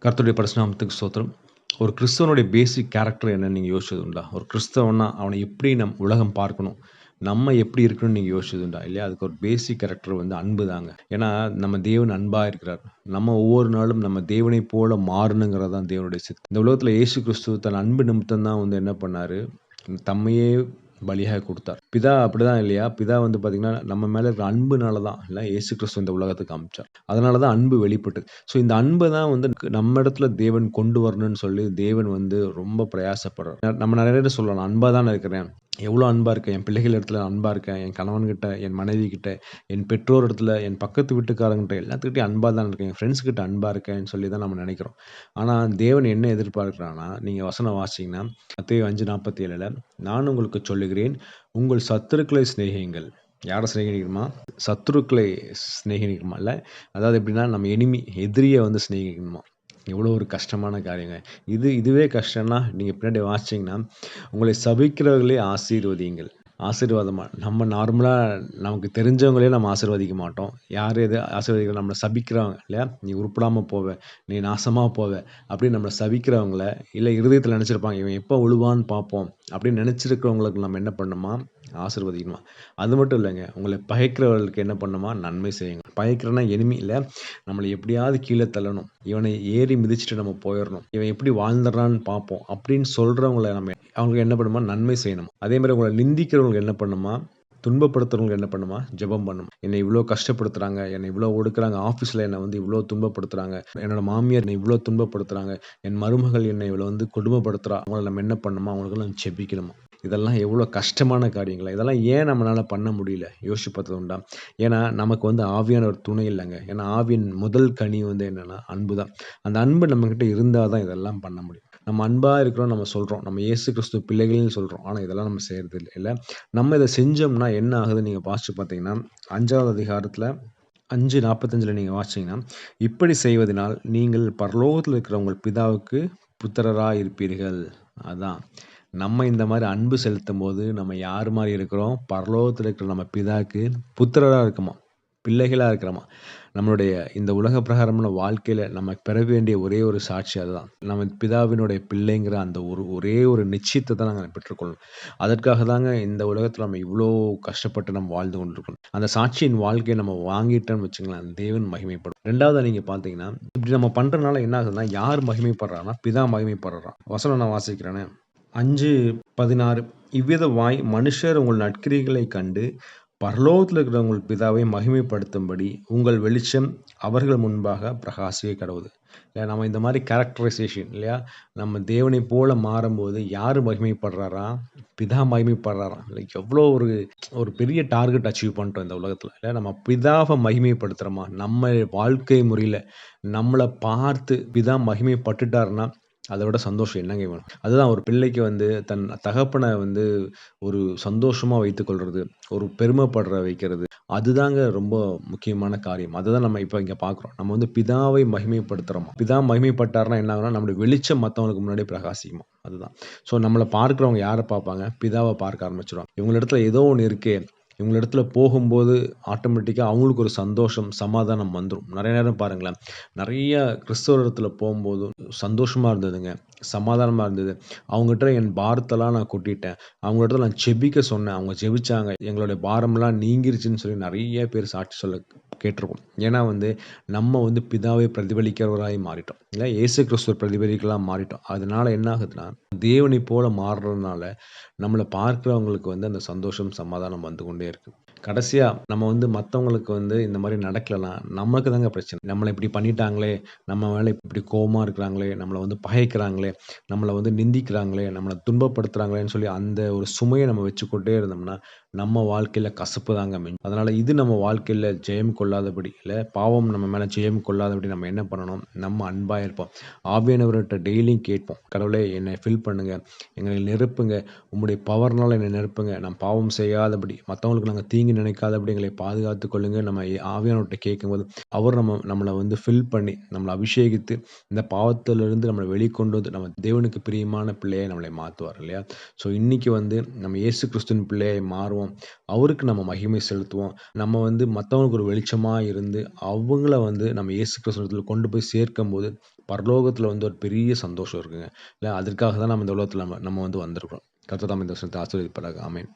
கர்த்தருடைய பரிசுநாமத்துக்கு ஸ்தோத்திரம். ஒரு கிறிஸ்தவனுடைய பேசிக் கேரக்டர் என்னன்னு நீங்க யோசிச்சது உண்டா? ஒரு கிறிஸ்தவன்னா அவன எப்படி உலகம் பார்க்கணும்? நம்ம எப்படி இருக்கணும்னு நீங்க யோசிச்சது உண்டா? இல்லையா? அதுக்கு ஒரு பேசிக் கேரக்டர் அன்பு தாங்க. ஏன்னா, நம்ம தேவன் அன்பா இருக்கிறார். நம்ம ஒவ்வொரு நாளும் நம்ம தேவனைப் போல மாறணுங்கிறது தான் தேவனுடைய சித்தம். இந்த உலகத்தில இயேசு கிறிஸ்து தன் அன்பு நிமித்தம் தான் என்ன பண்ணாரு? தம்மையே பலியாக குடுத்தார். பிதா அப்படிதான் இல்லையா? பிதா பார்த்தீங்கன்னா, நம்ம மேல இருக்கிற அன்புனால தான் இல்ல இயேசு கிறிஸ்து இந்த உலகத்துக்கு அனுப்பிச்சார். அதனால தான் அன்பு வெளிப்பட்டது. ஸோ இந்த அன்ப தான் நம்ம இடத்துல தேவன் கொண்டு வரணும்னு சொல்லி தேவன் ரொம்ப பிரயாசப்படுறார். நம்ம நெறைய நேரம் சொல்லலாம், "நான் அன்பா தானே இருக்கிறேன். எவ்வளோ அன்பா இருக்கேன். என் பிள்ளைகள் இடத்துல அன்பா இருக்கேன். என் கணவன்கிட்ட, என் மனைவிகிட்ட, என் பெற்றோர் இடத்துல, என் பக்கத்து வீட்டுக்காரங்ககிட்ட எல்லாத்துக்கிட்டயும் அன்பா தான் இருக்கேன். என் ஃப்ரெண்ட்ஸ் கிட்ட அன்பா இருக்கேன்னு" சொல்லி தான் நம்ம நெனைக்கிறோம். ஆனா தேவன் என்ன எதிர்பார்க்கிறார்ன்னா, நீங்க வசனம் வாசிச்சீங்கன்னா, மத்தேயு 5:47 "நான் உங்களுக்குச் சொல்லுகிறேன், உங்கள் சத்துருக்களை சிநேகியுங்கள்." யார சிநேகிக்கணுமா? சத்துருக்களை சிநேகிக்கணுமா? இல்ல. அதாவது எப்படின்னா, நம்ம எதிரிய சிநேகிக்கணுமா? எவ்வளோ ஒரு கஷ்டமான காரியங்க. இதுவே கஷ்டம்னா, நீங்க பின்னாடி வாசிச்சீங்கன்னா, உங்களை சபிக்கிறவர்களை ஆசீர்வதியுங்கள். ஆசீர்வாதமா நம்ம நார்மலா நமக்கு தெரிஞ்சவங்களே நம்ம ஆசீர்வதிக்க மாட்டோம். யார் எது ஆசீர்வதிக்கிறோம்? நம்மள சபிக்கிறவங்க இல்லையா? "நீ உருப்படாம போவ, நீ நாசமா போவ" அப்படின்னு நம்மள சபிக்கிறவங்கள, இல்ல இருதயத்தில நெனச்சிருப்பாங்க, "இவன் எப்ப விழுவான்னு பார்ப்போம்" அப்படின்னு நெனச்சிருக்கிறவங்களுக்கு நம்ம என்ன பண்ணணுமா? ஆசீர்வதிக்கணுமா. அது மட்டும் இல்லங்க. உங்களை பகைக்கிறவர்களுக்கு என்ன பண்ணணுமா? நன்மை செய்யுங்க. பகைக்கிறன்னா எனிமி இல்ல. நம்மள எப்படியாவது கீழ தள்ளணும். இவனை ஏறி மிதிச்சுட்டு நம்ம போயிறணும். இவன் எப்படி வாழ்ந்துடுறான்னு பார்ப்போம். அப்படின்னு சொல்றவங்கள அவங்களுக்கு என்ன பண்ணுமா? நன்மை செய்யணும். அதே மாரி உங்கள நிந்திக்கிறவங்களுக்கு என்ன பண்ணுமா? துன்பப்படுத்துறவங்களுக்கு என்ன பண்ணுமா? ஜெபம் பண்ணணும். என்னை இவ்ளோ கஷ்டப்படுத்துறாங்க. என்னை இவ்ளோ ஒடுக்குறாங்க. ஆஃபீஸ்ல என்ன இவ்ளோ துன்பப்படுத்துறாங்க. என்னோட மாமியார் என்னை இவ்ளோ துன்பப்படுத்துறாங்க. என் மருமகள் என்னை இவ்வளோ கொடுமைப்படுத்துறா. அவங்கள நம்ம என்ன பண்ணணுமா? அவங்களுக்கெல்லாம் ஜெபிக்கணுமா? இதெல்லாம் எவ்வளோ கஷ்டமான காரியங்களா? இதெல்லாம் ஏன் நம்மனால பண்ண முடியல? யோசிச்சு பார்த்தது உண்டா? ஏன்னா, நமக்கு ஆவியானவர் துணை இல்லங்க. ஏன்னா, ஆவியின் முதல் கனி என்னன்னா, அன்பு தான். அந்த அன்பு நம்மகிட்ட இருந்தா தான் இதெல்லாம் பண்ண முடியும். நம்ம அன்பா இருக்கிறோம்னு நம்ம சொல்றோம். நம்ம இயேசு கிறிஸ்து பிள்ளைகள்னு சொல்றோம். ஆனா, இதெல்லாம் நம்ம செய்றது இல்ல. நம்ம இத செஞ்சோம்னா என்ன ஆகுதுன்னு நீங்க வாசிச்சு பார்த்தீங்கன்னா, 5வது அதிகாரத்தில 5:45 நீங்க வாசிச்சீங்கன்னா, "இப்படி செய்வதினால் நீங்கள் பரலோகத்தில இருக்கிற உங்கள் பிதாவுக்கு புத்திரராய் இருப்பீர்கள்." அதான். நம்ம இந்த மாரி அன்பு செலுத்தும்போது, நம்ம யார் மாரி இருக்கிறோம்? பரலோகத்தில இருக்கிற நம்ம பிதாவுக்கு புத்திரரா இருக்கோமா, பிள்ளைகளா இருக்கிறோமா. நம்மளுடைய இந்த உலக பிரகாரமான வாழ்க்கையில நம்ம பெற வேண்டிய ஒரே ஒரு சாட்சி அதுதான். நம்ம பிதாவினுடைய பிள்ளைங்கிற அந்த ஒரே ஒரு நிச்சயத்த தான் நாங்க பெற்றுக்கொள்ளணும். அதற்காக தாங்க இந்த உலகத்தில நம்ம இவ்ளோ கஷ்டப்பட்டு நம்ம வாழ்ந்து கொண்டிருக்கோம். அந்த சாட்சியின் வாழ்க்கைய நம்ம வாங்கிட்டோம்னு வச்சுக்கங்களேன், தேவன் மகிமைப்படும். 2வதா நீங்க பார்த்தீங்கன்னா, இப்படி நம்ம பண்றனால என்ன ஆகுதுன்னா, யார் மகிமைப்படுறார்னா, பிதா மகிமைப்படுறான். வசனம் நான் வாசிக்கிறேனே, 5:16 "இவ்விதமாய் மனுஷர் உங்கள் நற்கிரியைகளைக் கண்டு, பரலோகத்தில இருக்கிற உங்கள் பிதாவை மகிமைப்படுத்தும்படி, உங்கள் வெளிச்சம் அவர்கள் முன்பாக பிரகாசிக்கக் கடவுது." இல்ல நம்ம இந்த மாரி கேரக்டரைசேஷன் இல்லையா? நம்ம தேவனைப் போல மாறும்போது யாரு மகிமைப்படுறாராம்? பிதா மகிமைப்படுறாராம். லைக் எவ்வளோ ஒரு ஒரு பெரிய டார்கெட் அச்சீவ் பண்ணிட்டோம் இந்த உலகத்தில. இல்ல நம்ம பிதாவ மகிமைப்படுத்துறோமா? நம்ம வாழ்க்கை முறையில நம்மள பார்த்து பிதா மகிமைப்பட்டுட்டாருன்னா, அத விட சந்தோஷம் என்னங்க வேணும்? அதுதான் ஒரு பிள்ளைக்கு தன் தகப்பன ஒரு சந்தோஷமா வைத்துக்கொள்றது, ஒரு பெருமைப்பட வைக்கிறது. அதுதாங்க ரொம்ப முக்கியமான காரியம். அததான் நம்ம இப்ப இங்க பார்க்குறோம். நம்ம பிதாவை மகிமைப்படுத்துறோமா? பிதா மகிமைப்பட்டார்ன்னா என்ன ஆகும்னா, நம்முடைய வெளிச்சம் மத்தவங்களுக்கு முன்னாடி பிரகாசிக்குமா. அதுதான். ஸோ நம்மள பார்க்கிறவங்க யார பார்ப்பாங்க? பிதாவ பார்க்க ஆரம்பிச்சுருவாங்க. இவங்களிடத்துல ஏதோ ஒண்ணு இருக்கே! இவங்களிடத்துல போகும்போது ஆட்டோமேட்டிக்கா அவங்களுக்கு ஒரு சந்தோஷம், சமாதானம் வந்துரும். நெறைய நேரம் பாருங்களேன், நெறைய கிறிஸ்தவ இடத்துல போம்போது சந்தோஷமா இருந்ததுங்க. சமாதானமா இருந்தது. அவங்ககிட்ட என் பாரத்தெல்லாம் நான் கொட்டிட்டேன். அவங்க இடத்துல நான் ஜெபிக்க சொன்னேன். அவங்க ஜெபிச்சாங்க. எங்களுடைய பாரம்லாம் நீங்கிருச்சுன்னு சொல்லி நெறைய பேர் சாட்சி சொல்ல கேட்டுருக்கோம். ஏன்னா நம்ம பிதாவை பிரதிபலிக்கிறவராய் மாறிட்டோம். இல்ல இயேசு கிறிஸ்துவ பிரதிபலிக்கலாம் மாறிட்டோம். அதனால என்ன ஆகுதுன்னா, தேவனைப் போல மாறுறதுனால, நம்மள பார்க்கிறவங்களுக்கு அந்த சந்தோஷம், சமாதானம் வந்து கொண்டே இருக்கு. கடைசியா நம்ம மத்தவங்களுக்கு இந்த மாரி நடக்கலன்னா, நமக்கு தாங்க பிரச்சனை. நம்மள இப்படி பண்ணிட்டாங்களே, நம்ம மேல இப்படி கோவமா இருக்கிறாங்களே, நம்மள பகைக்கிறாங்களே, நம்மள நிந்திக்கிறாங்களே, நம்மள துன்பப்படுத்துறாங்களேன்னு சொல்லி அந்த ஒரு சுமைய நம்ம வச்சுக்கொண்டே இருந்தோம்னா, நம்ம வாழ்க்கையில கசப்பு தாங்க மிஞ்சும். அதனால இது நம்ம வாழ்க்கையில ஜெயம் கொள்ளாதபடி, இல்ல பாவம் நம்ம மேல ஜெயம் கொள்ளாதபடி நம்ம என்ன பண்ணணும்? நம்ம அன்பா இருப்போம். ஆவியானவர்ட்ட டெய்லியும் கேட்போம். கடவுளே என்னை ஃபில் பண்ணுங்க. எங்களை நிரப்புங்க. உம்முடைய பவர்னால என்னை நிரப்புங்க. நான் பாவம் செய்யாதபடி, மத்தவங்களுக்கு நாங்க தீங்கு நினைக்காதபடி எங்களை பாதுகாத்துக் கொள்ளுங்க. நம்ம ஆவியானவர்ட்ட கேட்கும்போது, அவர் நம்மள ஃபில் பண்ணி, நம்மள அபிஷேகித்து, இந்த பாவத்திலிருந்து நம்மள வெளிக்கொண்டு நம்ம தேவனுக்கு பிரியமான பிள்ளையாய் நம்மளை மாத்துவார் இல்லையா? ஸோ இன்னைக்கு நம்ம இயேசு கிறிஸ்துவின் பிள்ளையாய் மாறுவோம். அவருக்கு நம்ம மகிமை செலுத்துவோம். நம்ம மத்தவங்களுக்கு ஒரு வெளிச்சமா இருந்து, அவங்கள நம்ம இயேசு கிறிஸ்துவிடத்துல கொண்டு போய் சேர்க்கும்போது, பரலோகத்துல வந்து ஒரு பெரிய சந்தோஷம் இருக்குங்க. இல்ல அதற்காக தான் நம்ம இந்த உலகத்துல நம்ம நம்ம வந்து வந்திருக்கிறோம். கர்த்தர் தாமே இந்த வசனத்தை ஆசீர்வதிப்பாராக. ஆமென்.